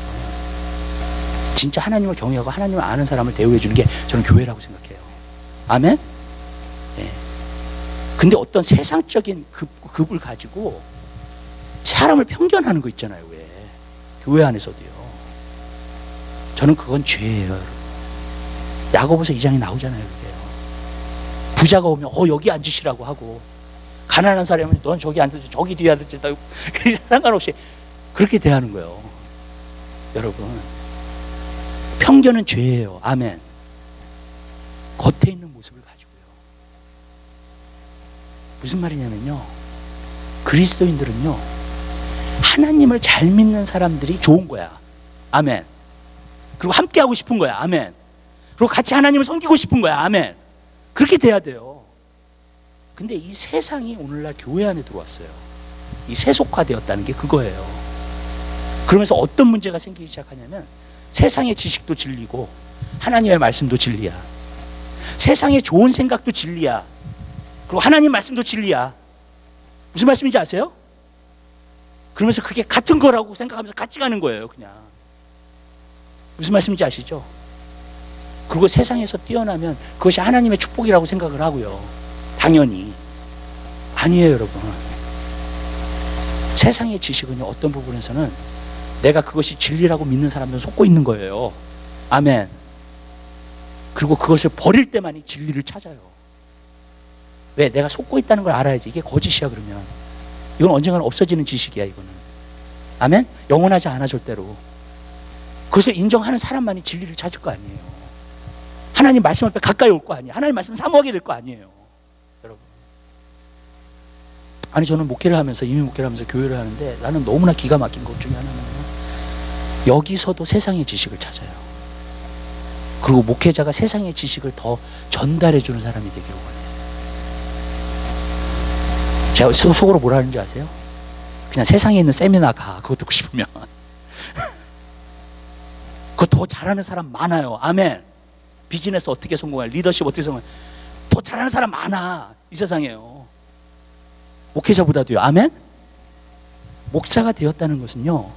진짜 하나님을 경외하고 하나님을 아는 사람을 대우해 주는 게 저는 교회라고 생각해요. 아멘? 네. 근데 어떤 세상적인 급을 가지고 사람을 편견하는 거 있잖아요. 왜? 교회 안에서도요. 저는 그건 죄예요, 여러분. 야고보서 2장에 나오잖아요, 그게요. 부자가 오면 여기 앉으시라고 하고, 가난한 사람은 넌 저기 앉으시, 저기 뒤에 앉으시, 상관없이 그렇게 대하는 거예요. 여러분, 편견은 죄예요. 아멘. 겉에 있는 모습을 가지고요. 무슨 말이냐면요, 그리스도인들은요, 하나님을 잘 믿는 사람들이 좋은 거야. 아멘. 그리고 함께 하고 싶은 거야. 아멘. 그리고 같이 하나님을 섬기고 싶은 거야. 아멘. 그렇게 돼야 돼요. 근데 이 세상이 오늘날 교회 안에 들어왔어요. 이 세속화되었다는 게 그거예요. 그러면서 어떤 문제가 생기기 시작하냐면, 세상의 지식도 진리고 하나님의 말씀도 진리야. 세상의 좋은 생각도 진리야. 그리고 하나님 말씀도 진리야. 무슨 말씀인지 아세요? 그러면서 그게 같은 거라고 생각하면서 같이 가는 거예요, 그냥. 무슨 말씀인지 아시죠? 그리고 세상에서 뛰어나면 그것이 하나님의 축복이라고 생각을 하고요. 당연히. 아니에요, 여러분. 세상의 지식은요, 어떤 부분에서는 내가 그것이 진리라고 믿는 사람들은 속고 있는 거예요. 아멘. 그리고 그것을 버릴 때만이 진리를 찾아요. 왜? 내가 속고 있다는 걸 알아야지. 이게 거짓이야, 그러면. 이건 언젠가는 없어지는 지식이야, 이거는. 아멘? 영원하지 않아, 절대로. 그것을 인정하는 사람만이 진리를 찾을 거 아니에요. 하나님 말씀 앞에 가까이 올 거 아니에요. 하나님 말씀 사모하게 될 거 아니에요. 여러분. 아니, 저는 목회를 하면서, 이미 목회를 하면서 교회를 하는데, 나는 너무나 기가 막힌 것 중에 하나는 여기서도 세상의 지식을 찾아요. 그리고 목회자가 세상의 지식을 더 전달해 주는 사람이 되기를 원해요. 제가 속으로 뭐라 하는지 아세요? 그냥 세상에 있는 세미나 가. 그거 듣고 싶으면. 더 잘하는 사람 많아요. 아멘. 비즈니스 어떻게 성공할, 리더십 어떻게 성공할, 더 잘하는 사람 많아. 이 세상에요. 목회자보다도요. 아멘. 목사가 되었다는 것은요,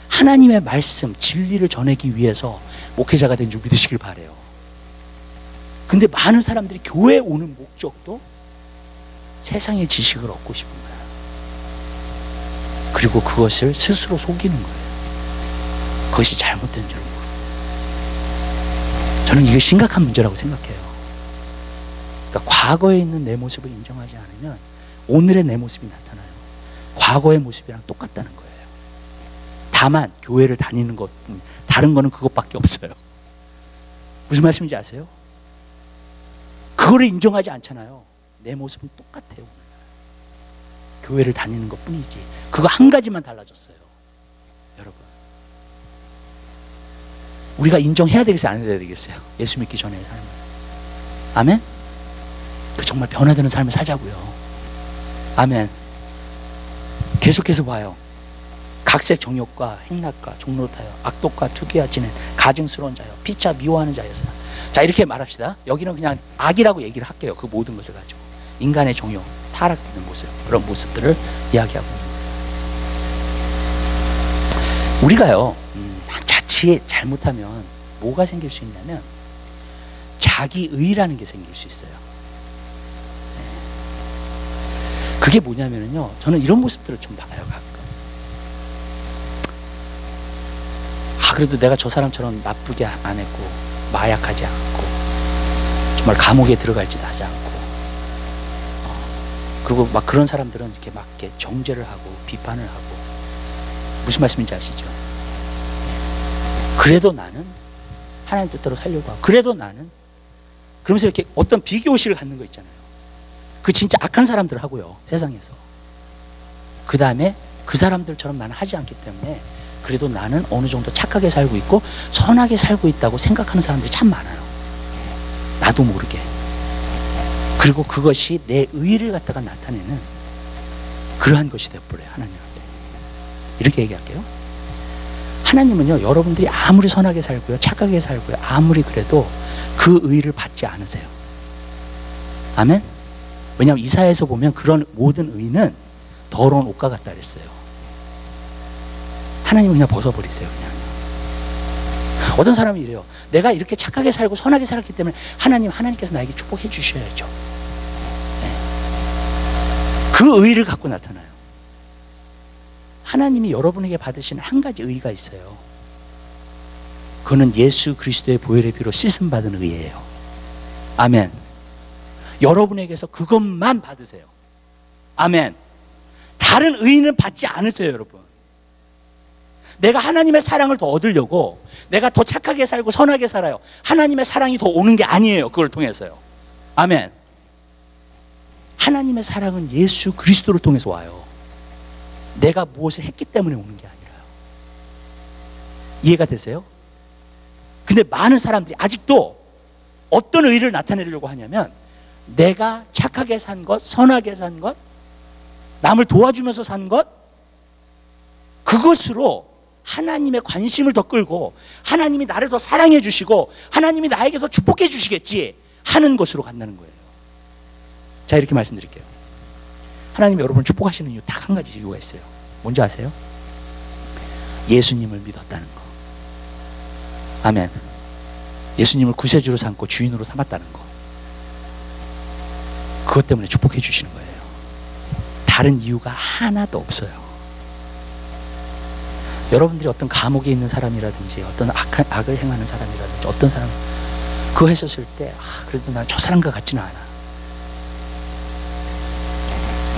하나님의 말씀, 진리를 전하기 위해서 목회자가 된 줄 믿으시길 바라요. 근데 많은 사람들이 교회에 오는 목적도 세상의 지식을 얻고 싶은 거예요. 그리고 그것을 스스로 속이는 거예요. 그것이 잘못된 줄 모르고. 저는 이게 심각한 문제라고 생각해요. 그러니까 과거에 있는 내 모습을 인정하지 않으면 오늘의 내 모습이 나타나요. 과거의 모습이랑 똑같다는 거예요. 다만 교회를 다니는 것, 다른 거는 그것밖에 없어요. 무슨 말씀인지 아세요? 그거를 인정하지 않잖아요. 내 모습은 똑같아요. 교회를 다니는 것 뿐이지. 그거 한 가지만 달라졌어요. 여러분, 우리가 인정해야 되겠어요? 안 해야 되겠어요? 예수 믿기 전의 삶을. 아멘? 그 정말 변화되는 삶을 살자고요. 아멘. 계속해서 봐요. 각색 정욕과 행락과 종로타여 악독과 투기와 지는 가증스러운 자여 피차 미워하는 자였으나. 자, 이렇게 말합시다. 여기는 그냥 악이라고 얘기를 할게요. 그 모든 것을 가지고 인간의 정욕, 타락되는 모습, 그런 모습들을 이야기하고 있는 거예요. 우리가요, 자칫 잘못하면 뭐가 생길 수 있냐면 자기의라는 게 생길 수 있어요. 그게 뭐냐면요, 저는 이런 모습들을 좀 봐요. 가끔. 그래도 내가 저 사람처럼 나쁘게 안 했고 마약하지 않고 정말 감옥에 들어갈지 하지 않고, 그리고 막 그런 사람들은 이렇게 막 이렇게 정죄를 하고 비판을 하고. 무슨 말씀인지 아시죠? 그래도 나는 하나님 뜻대로 살려고 하고, 그래도 나는, 그러면서 이렇게 어떤 비교의식을 갖는 거 있잖아요. 그 진짜 악한 사람들 하고요, 세상에서. 그 다음에 그 사람들처럼 나는 하지 않기 때문에 그래도 나는 어느 정도 착하게 살고 있고 선하게 살고 있다고 생각하는 사람들이 참 많아요. 나도 모르게. 그리고 그것이 내 의의를 갖다가 나타내는 그러한 것이 되어버려요, 하나님 앞에. 이렇게 얘기할게요. 하나님은요, 여러분들이 아무리 선하게 살고요, 착하게 살고요, 아무리 그래도 그 의의를 받지 않으세요. 아멘? 왜냐하면 이사야에서 보면 그런 모든 의의는 더러운 옷과 같다 그랬어요. 하나님은 그냥 벗어버리세요. 그냥. 어떤 사람이 이래요. 내가 이렇게 착하게 살고 선하게 살았기 때문에 하나님께서 나에게 축복해 주셔야죠. 네. 그 의의를 갖고 나타나요. 하나님이 여러분에게 받으시는 한 가지 의의가 있어요. 그거는 예수 그리스도의 보혈의 피로 씻음 받은 의의예요. 아멘. 여러분에게서 그것만 받으세요. 아멘. 다른 의의는 받지 않으세요, 여러분. 내가 하나님의 사랑을 더 얻으려고 내가 더 착하게 살고 선하게 살아요. 하나님의 사랑이 더 오는 게 아니에요. 그걸 통해서요. 아멘. 하나님의 사랑은 예수 그리스도를 통해서 와요. 내가 무엇을 했기 때문에 오는 게 아니라요. 이해가 되세요? 근데 많은 사람들이 아직도 어떤 의의를 나타내려고 하냐면 내가 착하게 산 것, 선하게 산 것, 남을 도와주면서 산 것, 그것으로 하나님의 관심을 더 끌고 하나님이 나를 더 사랑해 주시고 하나님이 나에게 더 축복해 주시겠지 하는 것으로 간다는 거예요. 자, 이렇게 말씀드릴게요. 하나님이 여러분을 축복하시는 이유 딱 한 가지 이유가 있어요. 뭔지 아세요? 예수님을 믿었다는 거. 아멘. 예수님을 구세주로 삼고 주인으로 삼았다는 거. 그것 때문에 축복해 주시는 거예요. 다른 이유가 하나도 없어요. 여러분들이 어떤 감옥에 있는 사람이라든지 어떤 악을 행하는 사람이라든지 어떤 사람 그거 했었을 때 그래도 난 저 사람과 같지는 않아.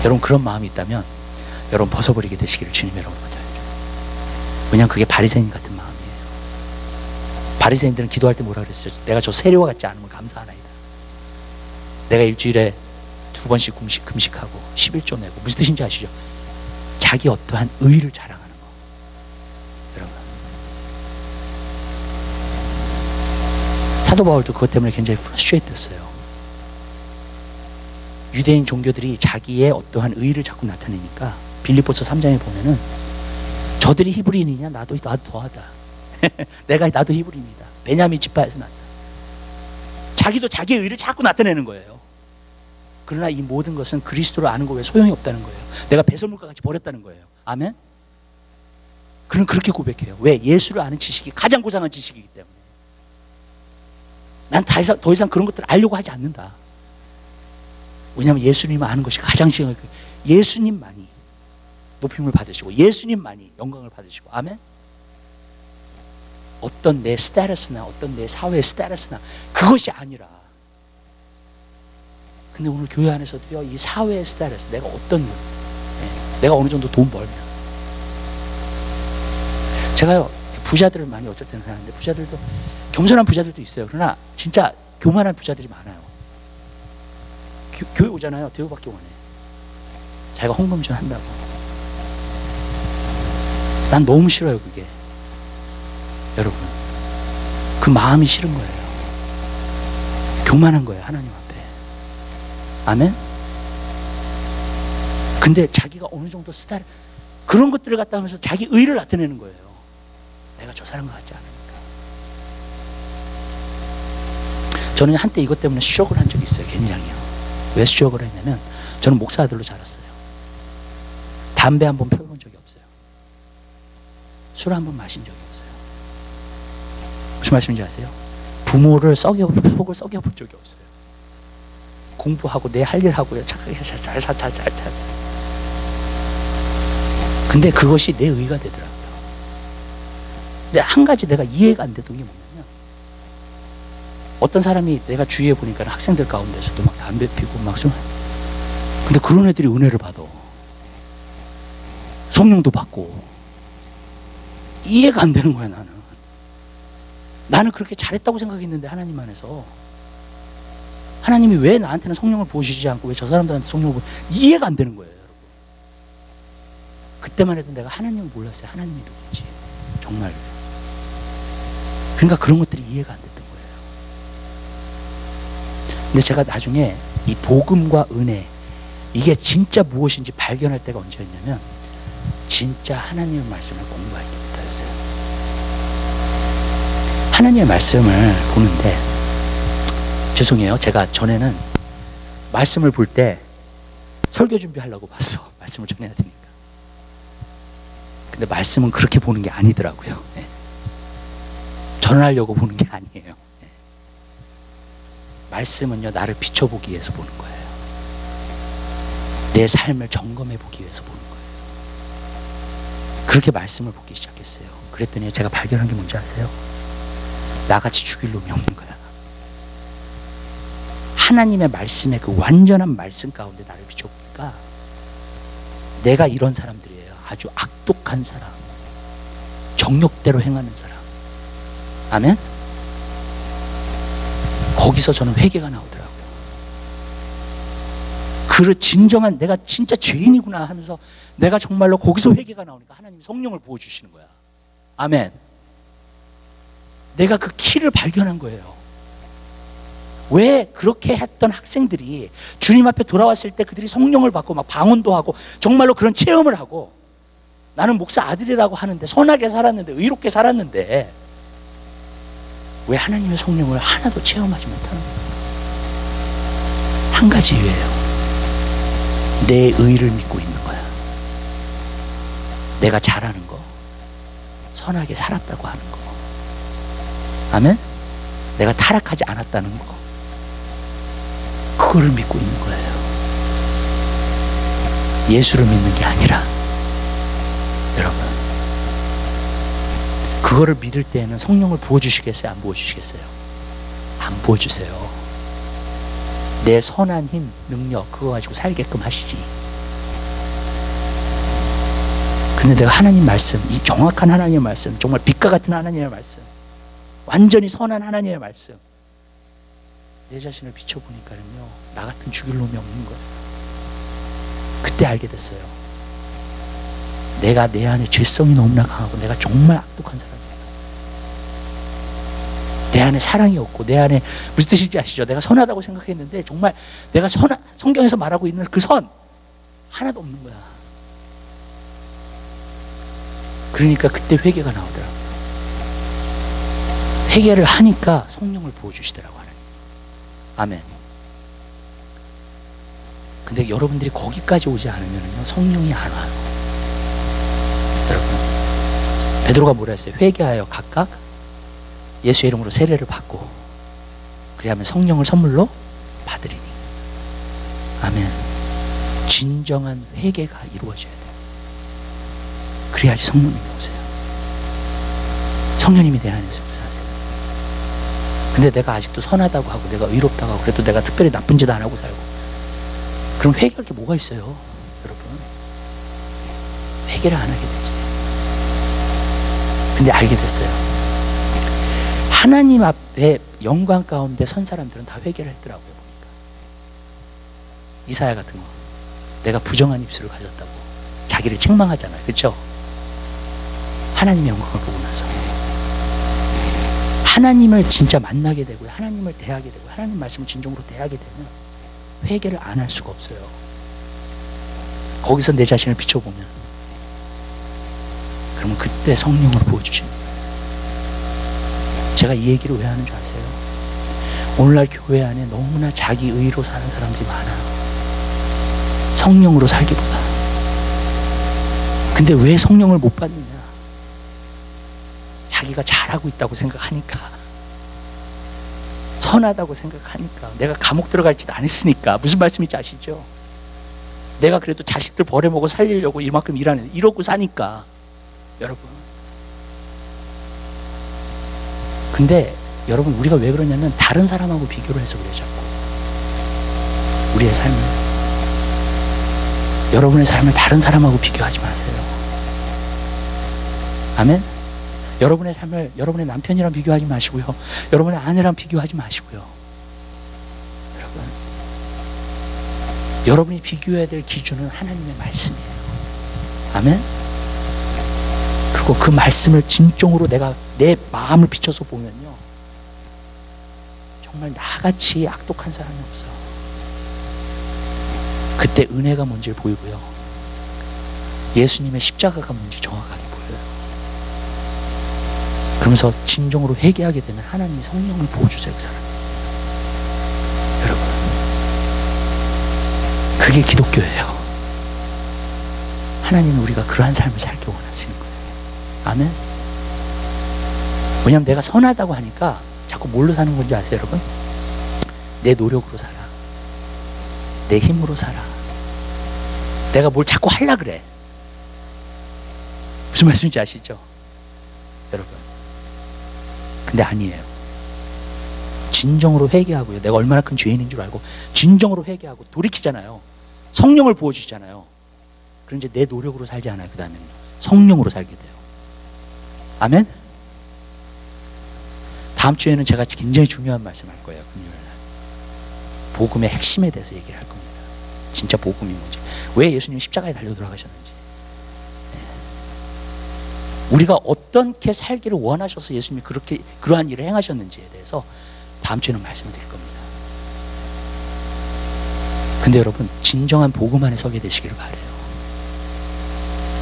여러분 그런 마음이 있다면 여러분 벗어버리게 되시기를 주님 여러분 받아요. 왜냐하면 그게 바리새인 같은 마음이에요. 바리새인들은 기도할 때 뭐라 그랬어요? 내가 저 세리와 같지 않으면 감사하나이다. 내가 일주일에 2번씩 금식하고 11조 내고. 무슨 뜻인지 아시죠? 자기 어떠한 의의를 자랑하는 거. 여러분 사도 바울도 그것 때문에 굉장히 프러스트레이트 됐어요. 유대인 종교들이 자기의 어떠한 의의를 자꾸 나타내니까 빌립보서 3장에 보면은 저들이 히브리인이냐 나도 더하다. 나도 히브리인이다. 베냐민 지파에서 났다. 자기도 자기의 의를 자꾸 나타내는 거예요. 그러나 이 모든 것은 그리스도를 아는 거 외에 소용이 없다는 거예요. 내가 배설물과 같이 버렸다는 거예요. 아멘? 그는 그렇게 고백해요. 왜? 예수를 아는 지식이 가장 고상한 지식이기 때문에. 난 더 이상 그런 것들을 알려고 하지 않는다. 왜냐하면 예수님을 아는 것이 가장 중요해요. 예수님만이 높임을 받으시고 예수님만이 영광을 받으시고. 아멘? 어떤 내 스테이터스나 어떤 내 사회의 스테이터스나 그것이 아니라, 근데 오늘 교회 안에서도요, 이 사회의 스테이터스, 내가 어떤 내가 어느 정도 돈 벌면, 제가요 부자들을 많이 어쩔 때는 생각하는데, 부자들도 겸손한 부자들도 있어요. 그러나 진짜 교만한 부자들이 많아요. 교회 오잖아요. 대우받기 원해. 자기가 헌금 좀 한다고. 난 너무 싫어요 그게. 여러분, 그 마음이 싫은 거예요. 교만한 거예요 하나님 앞에. 아멘? 근데 자기가 어느 정도 스타일, 그런 것들을 갖다 하면서 자기 의를 나타내는 거예요. 내가 저 사람과 같지 않으니까. 저는 한때 이것 때문에 스트로크를 한 적이 있어요. 굉장히요. 왜 스트로크를 했냐면, 저는 목사 아들로 자랐어요. 담배 한 번 펴본 적이 없어요. 술 한 번 마신 적이 없어요. 무슨 말씀인지 아세요? 부모를 속을 썩여본 적이 없어요. 공부하고 내 할 일 하고요. 착하게 잘. 근데 그것이 내 의가 되더라고요. 근데 한 가지 내가 이해가 안 되던 게 뭐냐면, 어떤 사람이 내가 주위에 보니까 학생들 가운데서도 막 담배 피고 막 술, 근데 그런 애들이 은혜를 받아. 성령도 받고. 이해가 안 되는 거야 나는. 나는 그렇게 잘했다고 생각했는데 하나님 안에서 하나님이 왜 나한테는 성령을 부으시지 않고 왜 저 사람들한테 성령을 이해가 안 되는 거예요. 여러분. 그때만 해도 내가 하나님을 몰랐어요. 하나님이 누군지 정말. 그러니까 그런 것들이 이해가 안 됐던 거예요. 근데 제가 나중에 이 복음과 은혜, 이게 진짜 무엇인지 발견할 때가 언제였냐면, 진짜 하나님의 말씀을 공부할 때부터였어요. 하나님의 말씀을 보는데, 죄송해요. 제가 전에는 말씀을 볼 때 설교 준비하려고 봤어. 말씀을 전해야 되니까. 근데 말씀은 그렇게 보는 게 아니더라고요. 네. 전하려고 보는 게 아니에요. 네. 말씀은요, 나를 비춰보기 위해서 보는 거예요. 내 삶을 점검해 보기 위해서 보는 거예요. 그렇게 말씀을 보기 시작했어요. 그랬더니 제가 발견한 게 뭔지 아세요? 나같이 죽일 놈이 없는 거야. 하나님의 말씀의 그 완전한 말씀 가운데 나를 비춰보니까 내가 이런 사람들이에요. 아주 악독한 사람, 정욕대로 행하는 사람. 아멘? 거기서 저는 회개가 나오더라고요. 그 진정한 내가 진짜 죄인이구나 하면서 내가 정말로 거기서 회개가 나오니까 하나님이 성령을 부어주시는 거야. 아멘. 내가 그 키를 발견한 거예요. 왜 그렇게 했던 학생들이 주님 앞에 돌아왔을 때 그들이 성령을 받고 막 방언도 하고 정말로 그런 체험을 하고, 나는 목사 아들이라고 하는데 선하게 살았는데 의롭게 살았는데 왜 하나님의 성령을 하나도 체험하지 못하는 거예요? 한 가지 이유예요. 내 의를 믿고 있는 거야. 내가 잘하는 거, 선하게 살았다고 하는 거. 아멘? 내가 타락하지 않았다는 거, 그거를 믿고 있는 거예요. 예수를 믿는 게 아니라, 여러분, 그거를 믿을 때에는 성령을 부어주시겠어요? 안 부어주시겠어요? 안 부어주세요. 내 선한 힘, 능력, 그거 가지고 살게끔 하시지. 근데 내가 하나님 말씀, 이 정확한 하나님의 말씀, 정말 빛과 같은 하나님의 말씀, 완전히 선한 하나님의 말씀, 내 자신을 비춰보니까는요, 나 같은 죽일 놈이 없는 거예요. 그때 알게 됐어요. 내가 내 안에 죄성이 너무나 강하고 내가 정말 악독한 사람이에요. 내 안에 사랑이 없고, 내 안에 무슨 뜻인지 아시죠? 내가 선하다고 생각했는데 정말 내가 성경에서 말하고 있는 그 선 하나도 없는 거야. 그러니까 그때 회개가 나오더라고요. 회개를 하니까 성령을 부어주시더라고 하나님. 아멘. 근데 여러분들이 거기까지 오지 않으면요 성령이 안 와요. 여러분, 베드로가 뭐라 했어요? 회개하여 각각 예수의 이름으로 세례를 받고 그리하면 성령을 선물로 받으리니. 아멘. 진정한 회개가 이루어져야 돼요. 그래야지 성령님이 오세요. 성령님이 내 안에서 역사하세요. 근데 내가 아직도 선하다고 하고 내가 의롭다고 하고 그래도 내가 특별히 나쁜 짓 안 하고 살고 그럼 회개할 게 뭐가 있어요? 여러분, 회개를 안 하게 되지. 근데 알게 됐어요. 하나님 앞에 영광 가운데 선 사람들은 다 회개를 했더라고요. 보니까 이사야 같은 거, 내가 부정한 입술을 가졌다고 자기를 책망하잖아요. 그렇죠? 하나님의 영광을 보고 나서 하나님을 진짜 만나게 되고 하나님을 대하게 되고 하나님 말씀을 진정으로 대하게 되면 회개를 안 할 수가 없어요. 거기서 내 자신을 비춰보면 그러면 그때 성령을 부어주십니다. 제가 이 얘기를 왜 하는 줄 아세요? 오늘날 교회 안에 너무나 자기 의로 사는 사람들이 많아요. 성령으로 살기보다. 근데 왜 성령을 못 받느냐? 자기가 잘하고 있다고 생각하니까, 선하다고 생각하니까, 내가 감옥 들어갈지도 안 했으니까. 무슨 말씀인지 아시죠? 내가 그래도 자식들 버려먹고 살리려고 이만큼 일하는, 이러고 사니까. 여러분, 근데 여러분, 우리가 왜 그러냐면 다른 사람하고 비교를 해서 그래요. 자꾸 우리의 삶을, 여러분의 삶을 다른 사람하고 비교하지 마세요. 아멘. 여러분의 삶을 여러분의 남편이랑 비교하지 마시고요, 여러분의 아내랑 비교하지 마시고요. 여러분, 여러분이 비교해야 될 기준은 하나님의 말씀이에요. 아멘. 그리고 그 말씀을 진정으로 내가 내 마음을 비춰서 보면요, 정말 나같이 악독한 사람이 없어. 그때 은혜가 뭔지 보이고요, 예수님의 십자가가 뭔지 정확하게 보여요. 그러면서 진정으로 회개하게 되면 하나님이 성령을 부어주세요. 그 사람, 여러분, 그게 기독교예요. 하나님은 우리가 그러한 삶을 살기 원하시는 거예요. 아멘. 왜냐하면 내가 선하다고 하니까 자꾸 뭘로 사는 건지 아세요, 여러분? 내 노력으로 살아, 내 힘으로 살아, 내가 뭘 자꾸 하려 그래. 무슨 말씀인지 아시죠, 여러분? 근데 아니에요. 진정으로 회개하고요, 내가 얼마나 큰 죄인인 줄 알고 진정으로 회개하고 돌이키잖아요. 성령을 부어주시잖아요. 그럼 이제 내 노력으로 살지 않아요. 그 다음에는 성령으로 살게 돼요. 아멘. 다음 주에는 제가 굉장히 중요한 말씀 할 거예요. 금요일날 복음의 핵심에 대해서 얘기를 할 겁니다. 진짜 복음이 뭔지, 왜 예수님이 십자가에 달려 돌아가셨는지, 우리가 어떻게 살기를 원하셔서 예수님이 그러한 일을 행하셨는지에 대해서 다음 주에는 말씀을 드릴 겁니다. 근데 여러분, 진정한 복음 안에 서게 되시기를 바라요.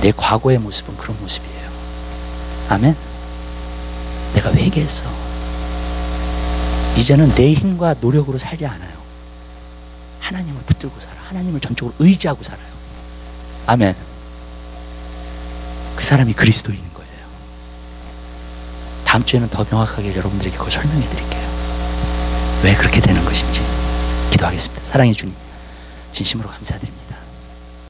내 과거의 모습은 그런 모습이에요. 아멘. 내가 회개했어. 이제는 내 힘과 노력으로 살지 않아요. 하나님을 붙들고 살아. 하나님을 전적으로 의지하고 살아요. 아멘. 그 사람이 그리스도인인 거예요. 다음 주에는 더 명확하게 여러분들에게 그걸 설명해 드릴게요. 왜 그렇게 되는 것인지. 기도하겠습니다. 사랑해 주님, 진심으로 감사드립니다.